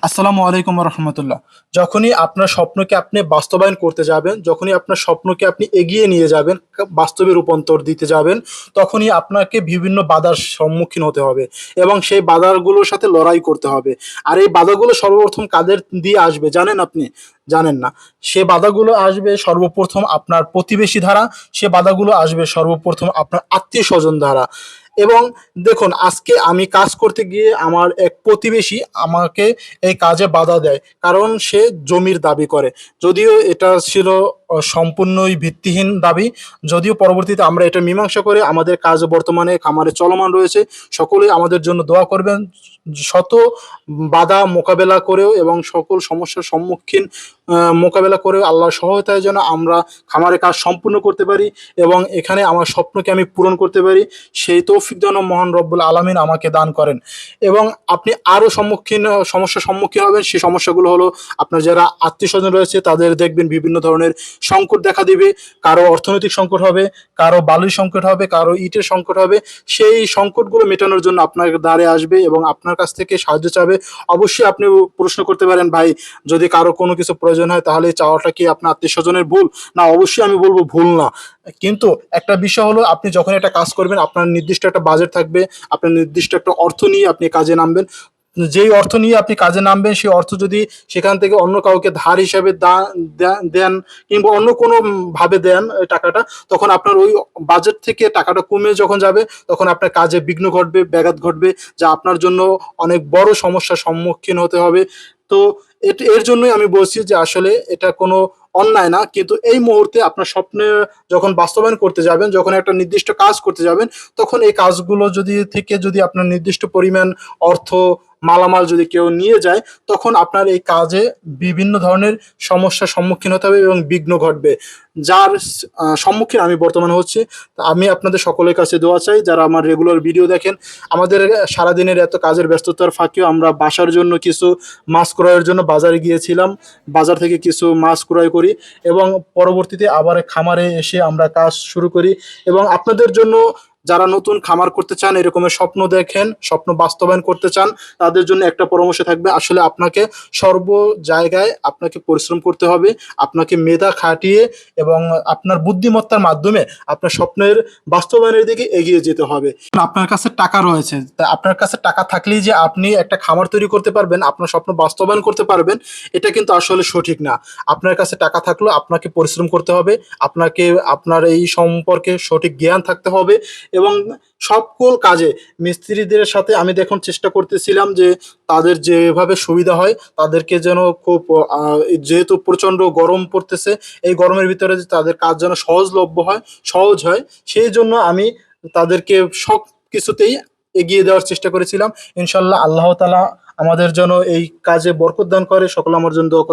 আসসালামু আলাইকুম রহমতুল্লাহ। যখনই আপনার স্বপ্নকে আপনি বাস্তবায়ন করতে যাবেন, যখনই আপনার স্বপ্নকে আপনি এগিয়ে নিয়ে যাবেন, বাস্তবে রূপান্তর দিতে যাবেন, তখনই আপনাকে বিভিন্ন বাধার সম্মুখীন হতে হবে এবং সেই বাধাগুলোর সাথে লড়াই করতে হবে। আর এই বাধাগুলো সর্বপ্রথম কাদের দিয়ে আসবে জানেন আপনি? জানেন না। সে বাধাগুলো আসবে সর্বপ্রথম আপনার প্রতিবেশী দ্বারা, সে বাধাগুলো আসবে সর্বপ্রথম আপনার আত্মীয়স্বজন দ্বারা। এবং দেখুন, আজকে আমি কাজ করতে গিয়ে আমার এক প্রতিবেশী আমাকে এই কাজে বাধা দেয়, কারণ সে জমির দাবি করে। যদিও এটা ছিল সম্পূর্ণই ভিত্তিহীন দাবি। যদিও পরবর্তীতে আমরা এটা মীমাংসা করে আমাদের কাজ বর্তমানে খামারে চলমান রয়েছে। সকলেই আমাদের জন্য দোয়া করবেন। শত বাধা মোকাবেলা করেও এবং সকল সমস্যার সম্মুখীন মোকাবেলা করেও আল্লাহর সহায়তায় যেন আমরা খামারে কাজ সম্পূর্ণ করতে পারি এবং এখানে আমার স্বপ্নকে আমি পূরণ করতে পারি, সেই তৌফিক যেন মহান রব্বুল আলামিন আমাকে দান করেন। এবং আপনি আরও সমস্যার সম্মুখীন হবেন। সেই সমস্যাগুলো হলো, আপনার যারা আত্মীয় স্বজন রয়েছে তাদের দেখবেন বিভিন্ন ধরনের সংকট দেখা দিবে। কারো অর্থনৈতিক সংকট হবে, কারো বালুর সংকট হবে, কারো ইটের সংকট হবে। সেই সংকটগুলো মেটানোর জন্য আপনার দ্বারে আসবে এবং আপনার কাছ থেকে সাহায্য চাবে। অবশ্যই আপনি প্রশ্ন করতে পারেন, ভাই যদি কারো কোনো কিছু প্রয়োজন হয় তাহলে চাওয়াটা কি আপনার আত্মীয় স্বজনের ভুল? না, অবশ্যই আমি বলবো ভুল না। কিন্তু একটা বিষয় হলো, আপনি যখন একটা কাজ করবেন আপনার নির্দিষ্ট একটা বাজেট থাকবে, আপনার নির্দিষ্ট একটা অর্থ নিয়ে আপনি কাজে নামবেন। যেই অর্থ নিয়ে আপনি কাজে নামবেন সেই অর্থ যদি সেখান থেকে অন্য কাউকে ধার হিসাবে দেন কিংবা অন্য কোনো ভাবে দেন ওই টাকাটা, তখন আপনার ওই বাজেট থেকে টাকাটা কমে যখন যাবে তখন আপনার কাজে বিঘ্ন ঘটবে, ব্যাঘাত ঘটবে, যা আপনার জন্য অনেক বড় সমস্যার সম্মুখীন হতে হবে। তো এর জন্যই আমি বলছি যে আসলে এটা কোনো অন্যায় না, কিন্তু এই মুহূর্তে আপনার স্বপ্নে যখন বাস্তবায়ন করতে যাবেন, যখন একটা নির্দিষ্ট কাজ করতে যাবেন, তখন এই কাজগুলো যদি আপনার নির্দিষ্ট পরিমাণ অর্থ, মালামাল যদি কেউ নিয়ে যায়, তখন আপনার এই কাজে বিভিন্ন ধরনের সমস্যার সম্মুখীন হতে হবে এবং বিঘ্ন ঘটবে, যার সম্মুখীন আমি বর্তমানে হচ্ছি। তা আমি আপনাদের সকলের কাছে দোয়া চাই, যারা আমার রেগুলার ভিডিও দেখেন। আমাদের সারাদিনের এত কাজের ব্যস্ততার ফাঁকেও আমরা বাসার জন্য কিছু মাছ ক্রয়ের জন্য বাজারে গিয়েছিলাম। বাজার থেকে কিছু মাছ ক্রয় করি এবং পরবর্তীতে আবার খামারে এসে আমরা কাজ শুরু করি। এবং আপনাদের জন্য, যারা নতুন খামার করতে চান, এরকমের স্বপ্ন দেখেন, স্বপ্ন বাস্তবায়ন করতে চান, তাদের জন্য একটা পরামর্শ থাকবে, আসলে আপনাকে সর্ব জায়গায় আপনাকে পরিশ্রম করতে হবে। আপনাকে মেধা খাটিয়ে এবং আপনার বুদ্ধিমত্তার মাধ্যমে আপনার স্বপ্নের বাস্তবায়নের দিকে এগিয়ে যেতে হবে। আপনার কাছে টাকা রয়েছে, তা আপনার কাছে টাকা থাকলেই যে আপনি একটা খামার তৈরি করতে পারবেন, আপনার স্বপ্ন বাস্তবায়ন করতে পারবেন, এটা কিন্তু আসলে সঠিক না। আপনার কাছে টাকা থাকলেও আপনাকে পরিশ্রম করতে হবে, আপনাকে আপনার এই সম্পর্কে সঠিক জ্ঞান থাকতে হবে। এবং সকল কাজে মিস্ত্রিদের সাথে আমি দেখুন চেষ্টা করতেছিলাম যে তাদের যেভাবে সুবিধা হয় তাদেরকে যেন খুব যেহেতু প্রচণ্ড গরম পড়তেছে, এই গরমের ভিতরে যে তাদের কাজ যেন সহজ হয়, সেই জন্য আমি তাদেরকে সব কিছুতেই এগিয়ে দেওয়ার চেষ্টা করেছিলাম। ইনশাল্লাহ আল্লাহ তাআলা আমাদের জন্য এই কাজে বরকত দান করে। সকলে আমার জন্য দোয়া